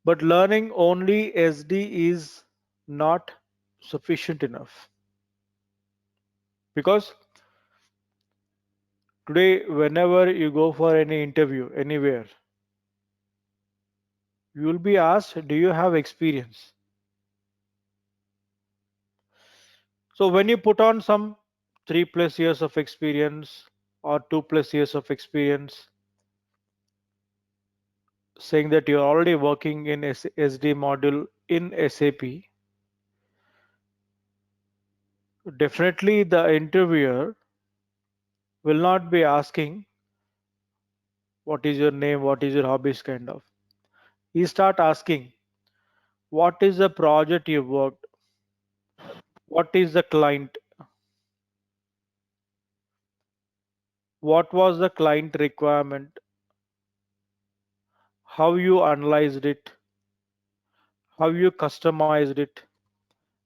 But learning only SD is not sufficient enough, because today, whenever you go for any interview anywhere, you will be asked, do you have experience? So when you put on some 3+ years of experience or 2+ years of experience, saying that you're already working in SD module in SAP, definitely the interviewer will not be asking what is your name, what is your hobbies kind of. He start asking what is the project you worked, what is the client, what was the client requirement, how you analyzed it, how you customized it,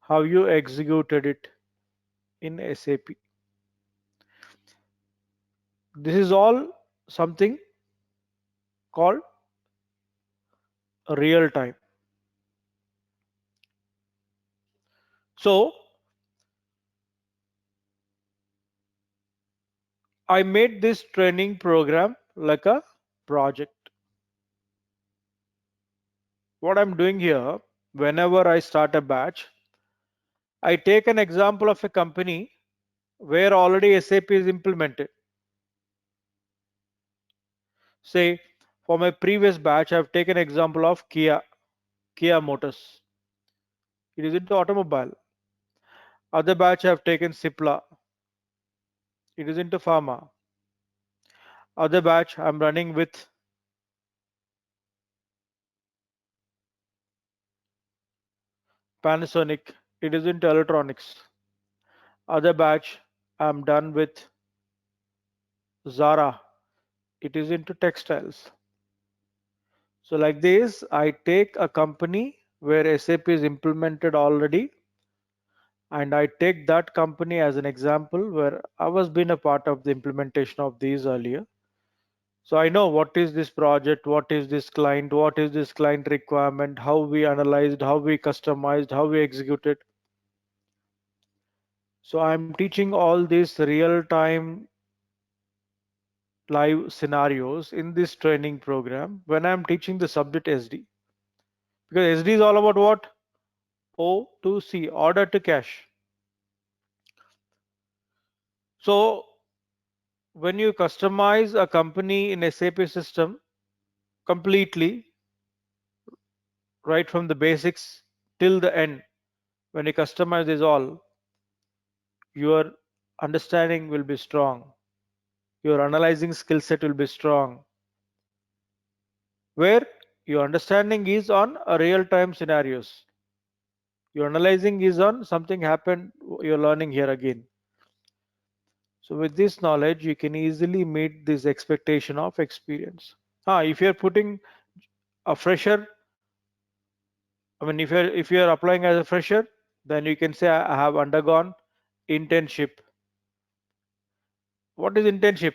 how you executed it in SAP. This is all something called real time. So I made this training program like a project. What I'm doing here, whenever I start a batch, I take an example of a company where already SAP is implemented. Say, for my previous batch, I've taken example of Kia Motors. It is into automobile. Other batch I've taken Cipla. It is into pharma. Other batch I'm running with Panasonic. It is into electronics. Other batch I'm done with Zara. It is into textiles. So like this, I take a company where SAP is implemented already, and I take that company as an example where I was been a part of the implementation of these earlier. So I know what is this project, what is this client, what is this client requirement, how we analyzed, how we customized, how we executed. So I'm teaching all these real time live scenarios in this training program when I'm teaching the subject SD. Because SD is all about what? O to C, order to cash. So when you customize a company in SAP system completely, right from the basics till the end, when you customize this all, your understanding will be strong. Your analyzing skill set will be strong. Where your understanding is on a real time scenarios. Your analyzing is on something happened, you're learning here again. So with this knowledge, you can easily meet this expectation of experience. If you're putting a fresher, I mean, if you're applying as a fresher, then you can say I have undergone internship. What is internship?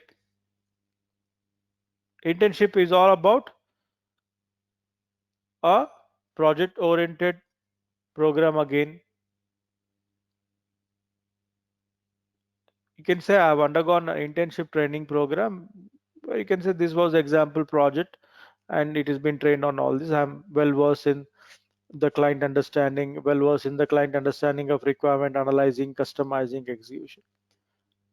Internship is all about a project-oriented program again. You can say I have undergone an internship training program. Where you can say this was example project, and it has been trained on all this. I'm well versed in the client understanding, well versed in the client understanding of requirement analyzing, customizing, execution.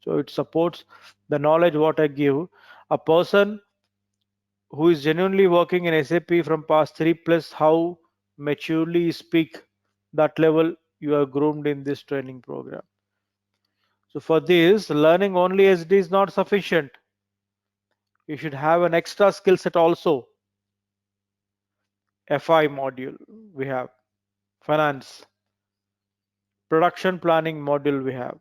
So it supports the knowledge what I give. A person who is genuinely working in SAP from past 3+, how maturely you speak, that level you are groomed in this training program. So for this, learning only SD is not sufficient. You should have an extra skill set also. FI module we have, finance, production planning module we have,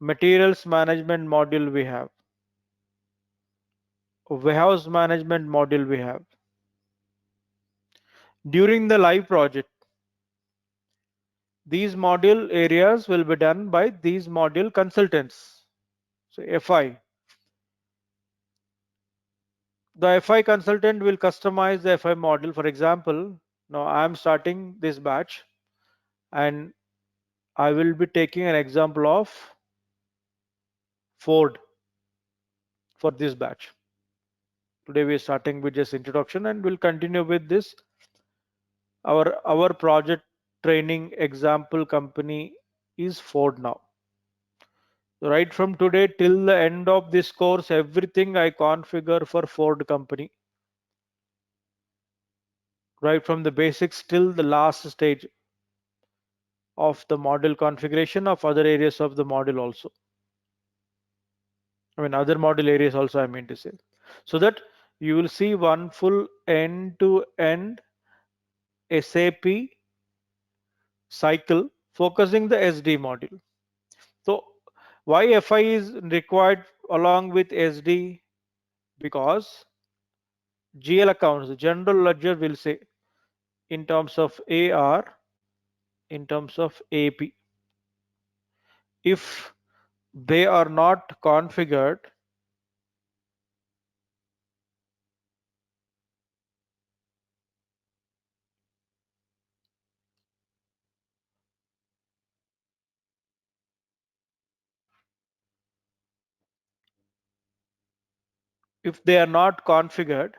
materials management module we have, warehouse management module we have. During the live project, these module areas will be done by these module consultants. So FI, The FI consultant will customize the FI model. For example, now I am starting this batch and I will be taking an example of Ford for this batch. Today we are starting with just introduction and we'll continue with this. Our project training example company is Ford now. Right from today till the end of this course, everything I configure for Ford company, right from the basics till the last stage of the model configuration of other areas of the model also. I mean, other model areas also, I mean to say. So that you will see one full end-to-end SAP cycle focusing the SD module. So why FI is required along with SD? Because GL accounts, the general ledger will say in terms of AR, in terms of AP. If they are not configured, if they are not configured,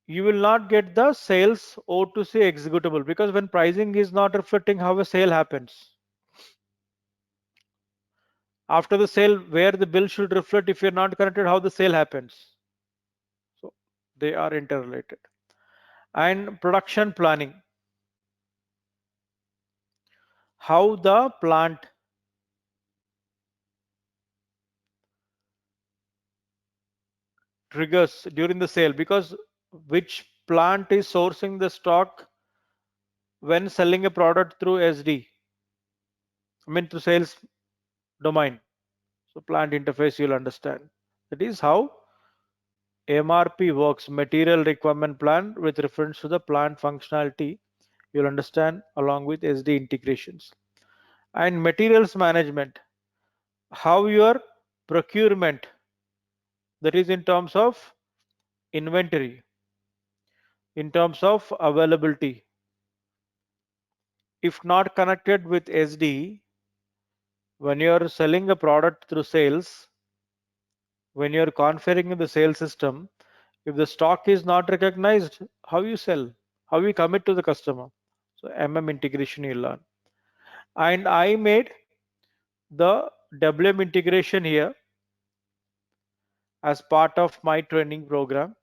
you will not get the sales O2C executable, because when pricing is not reflecting how a sale happens. After the sale, where the bill should reflect, if you're not connected, how the sale happens. So they are interrelated. And production planning, how the plant triggers during the sale, because which plant is sourcing the stock when selling a product through SD, I mean through sales domain. So plant interface you'll understand. That is how MRP works, material requirement plan, with reference to the plant functionality. You'll understand along with SD integrations. And materials management, how your procurement, that is in terms of inventory, in terms of availability, if not connected with SD, when you're selling a product through sales, when you're configuring the sales system, if the stock is not recognized, how you sell, how you commit to the customer. So integration you learn. And I made the integration here as part of my training program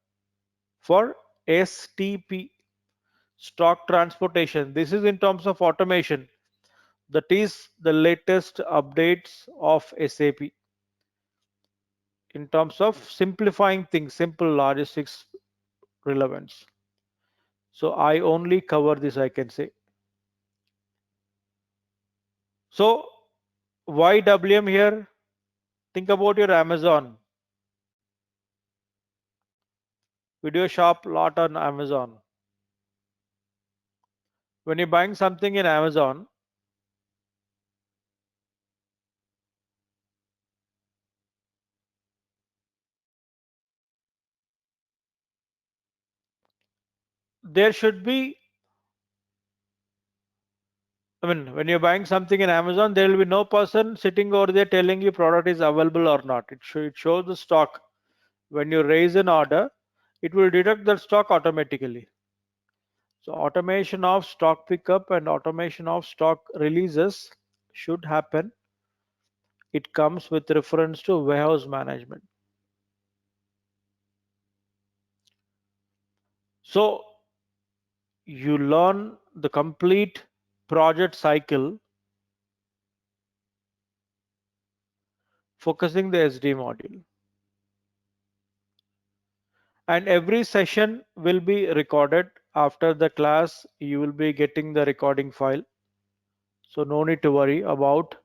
for STP, stock transportation. This is in terms of automation. That is the latest updates of SAP in terms of simplifying things, simple logistics relevance. So I only cover this, I can say. So why WM here? Think about your Amazon. Video shop lot on Amazon. When you're buying something in Amazon, there should be, I mean, when you're buying something in Amazon, there will be no person sitting over there telling you product is available or not. It shows the stock. When you raise an order, it will detect that stock automatically. So automation of stock pickup and automation of stock releases should happen. It comes with reference to warehouse management. So you learn the complete project cycle focusing the SD module. And every session will be recorded. After the class, you will be getting the recording file. So no need to worry about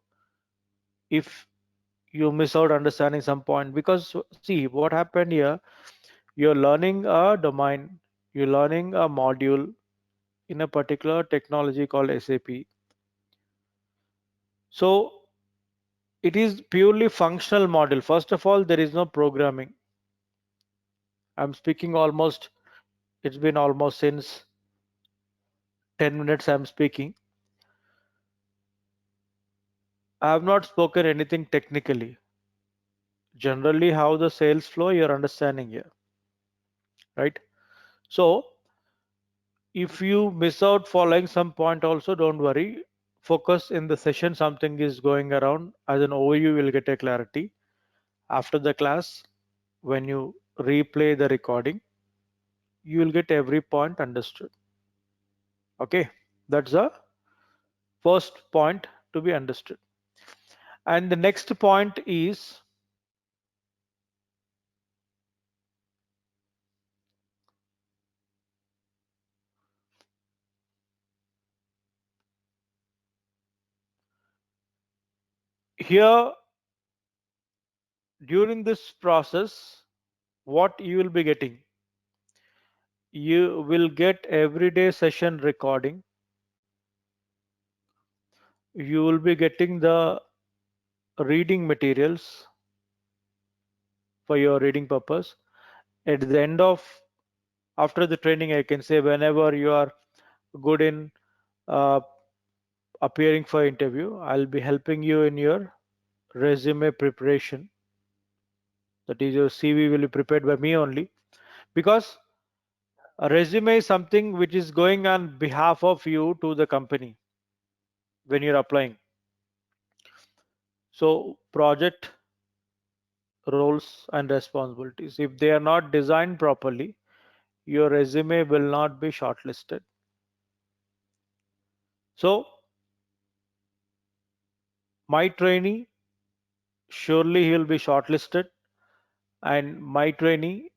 if you miss out understanding some point, because see what happened here, you're learning a domain, you're learning a module in a particular technology called SAP. So it is purely functional model. First of all, there is no programming. I'm speaking almost, it's been almost since 10 minutes I'm speaking. I have not spoken anything technically. Generally, how the sales flow, you're understanding here, right? So, if you miss out following some point also, don't worry. Focus in the session, something is going around. As an overview, you will get a clarity. After the class, when you replay the recording, you will get every point understood. Okay, that's the first point to be understood. And the next point is here during this process, what you will be getting? You will get everyday session recording. You will be getting the reading materials for your reading purpose. At the end of after the training, I can say whenever you are good in uh, appearing for interview, I'll be helping you in your resume preparation. That is, your CV will be prepared by me only, because a resume is something which is going on behalf of you to the company when you're applying. So project roles and responsibilities, if they are not designed properly, your resume will not be shortlisted. So my trainee, surely he will be shortlisted, and my trainee,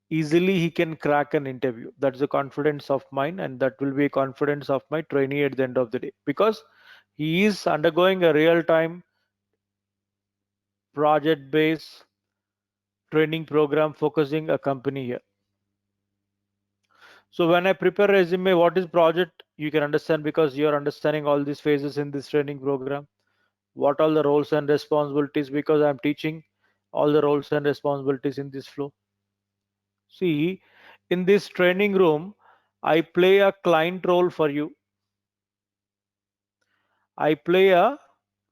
easily he can crack an interview. That's the confidence of mine, and that will be confidence of my trainee at the end of the day, because he is undergoing a real time project based training program focusing a company here. So when I prepare resume, what is project, you can understand, because you are understanding all these phases in this training program. What are the roles and responsibilities, because I'm teaching all the roles and responsibilities in this flow. See, in this training room, I play a client role for you. I play a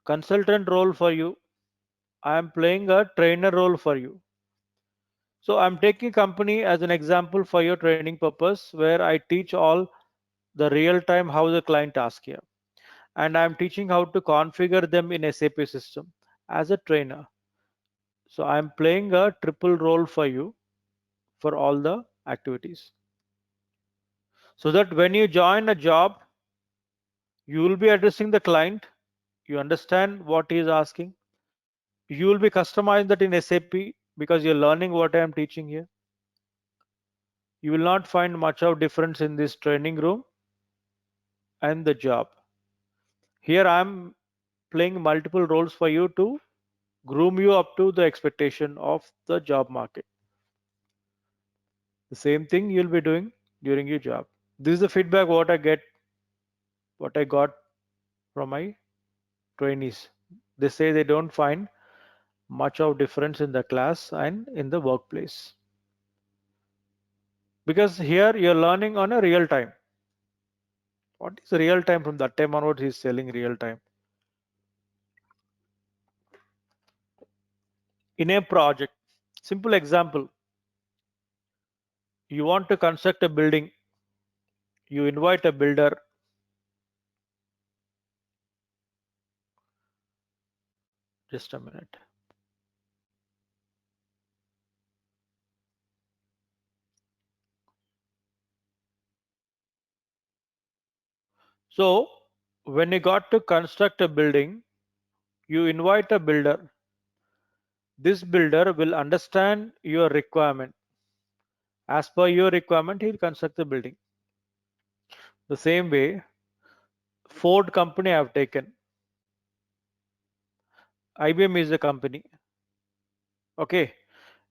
consultant role for you. I am playing a trainer role for you. So I'm taking company as an example for your training purpose, where I teach all the real time how the client asks here. And I'm teaching how to configure them in SAP system as a trainer. So I'm playing a triple role for you for all the activities. So that when you join a job, you will be addressing the client, you understand what he is asking, you will be customizing that in SAP, because you're learning what I am teaching here. You will not find much of difference in this training room and the job. Here I'm playing multiple roles for you to groom you up to the expectation of the job market. The same thing you'll be doing during your job. This is the feedback what I got from my trainees. They say they don't find much of difference in the class and in the workplace, because here you're learning on a real time. What is real time? From that time onwards, he's selling real time. In a project, simple example, you want to construct a building, you invite a builder. Just a minute. So when you got to construct a building, you invite a builder. This builder will understand your requirement. As per your requirement, he'll construct the building. The same way, Ford company I have taken. IBM is the company. Okay.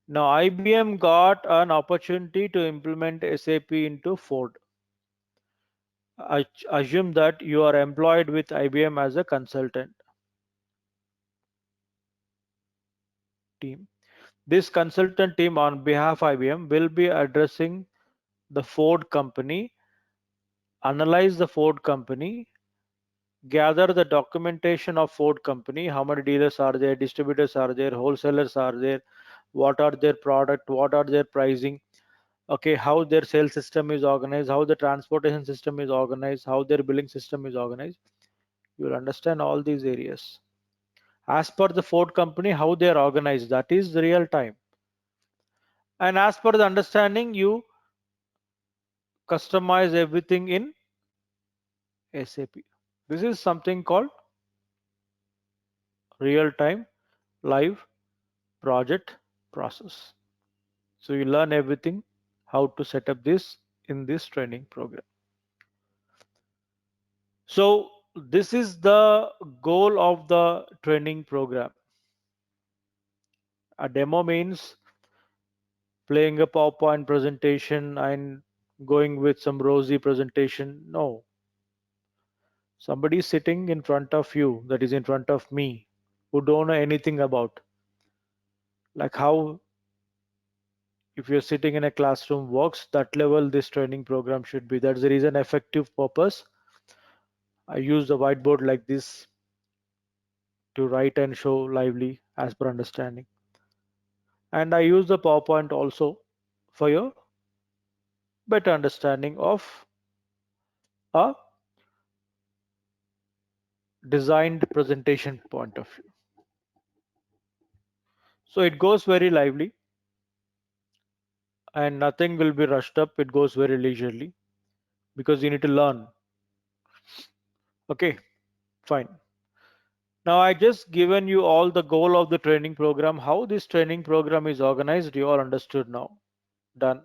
Now IBM got an opportunity to implement SAP into Ford. I assume that you are employed with IBM as a consultant team. This consultant team on behalf of IBM will be addressing the Ford company, analyze the Ford company, gather the documentation of Ford company, how many dealers are there, distributors are there, wholesalers are there, what are their product, what are their pricing, okay, how their sales system is organized, how the transportation system is organized, how their billing system is organized. You will understand all these areas. As per the Ford company, how they are organized, that is real time. And as per the understanding, you customize everything in SAP. This is something called real time live project process. So you learn everything how to set up this in this training program. So this is the goal of the training program. A demo means playing a PowerPoint presentation and going with some rosy presentation. No, somebody is sitting in front of you, that is in front of me, who don't know anything about, like how if you're sitting in a classroom works, that level this training program should be. That's the reason effective purpose. I use the whiteboard like this to write and show lively as per understanding. And I use the PowerPoint also for your better understanding of a designed presentation point of view. So it goes very lively and nothing will be rushed up. It goes very leisurely because you need to learn. Okay, fine. Now I just given you all the goal of the training program, how this training program is organized. You all understood now. Done.